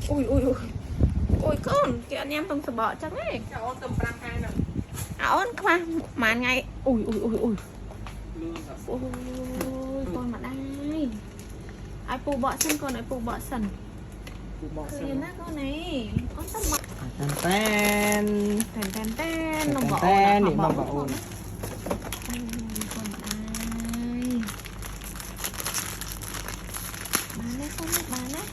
ui ui ui ui con chị anh em tông sờ bọ chắc ấy cháu tầm 5 ngày nè áo ăn qua mà ngày ui ui ui ui ôi con mà đây aiปูbọ sân con aiปูbọ sân nhìn nó con này con tao bọ tên nó bọ tên nó thì bọ bọ con mà đây bán đấy con bán đấy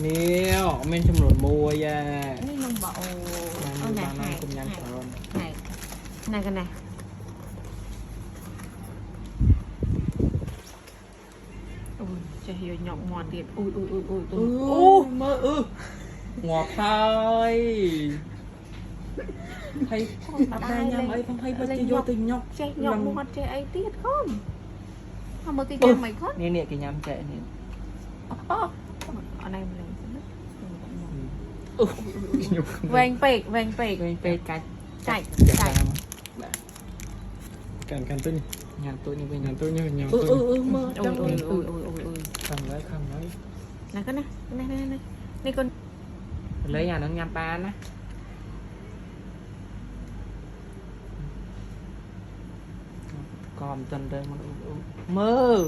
នេះមានចំនួន1យ៉ា នេះនំបោ អូនណែគុំញ៉ាំច្រើន này cái này ui trời hiểu nhọc mòn tiền ui ui ui ui ui មើលងាប់ហើយហើយអត់ដែរញ៉ាំអីផងហើយបើគេយកទៅញុក ចេះញក់មកអត់ចេះអីទៀតកូនហើយមើលគេញ៉ាំមិនខុស នេះគេញ៉ាំចែកនេះ អត់ណែម្លេះសិនណា ញុក វែងពេកវែងពេក វិញពេលកាច់ ចាច់ កាន់ទៅញ៉ាំទូនេះវិញញ៉ាំទូនេះញ៉ាំ មើល ទូ អុយអុយអុយអុយអុយ ខំហើយខំហើយ ណាកូនណានេះកូន លេងអានឹងញ៉ាំបានណាក៏មិនទាន់ទៅមកមើល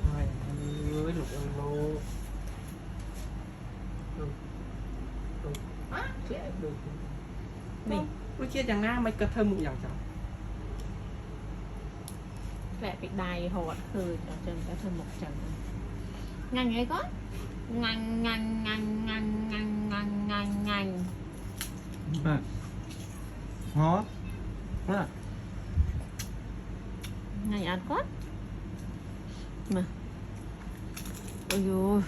ហើយអើយលោកអើយលោកនេះរសជាតិយ៉ាងណាមិនក៏ធ្វើមុខយ៉ាងចឹង lại bị đài hột khử cho chân cái thân một chân ngành ấy có ngành hả ngành ăn có mà ôi dồi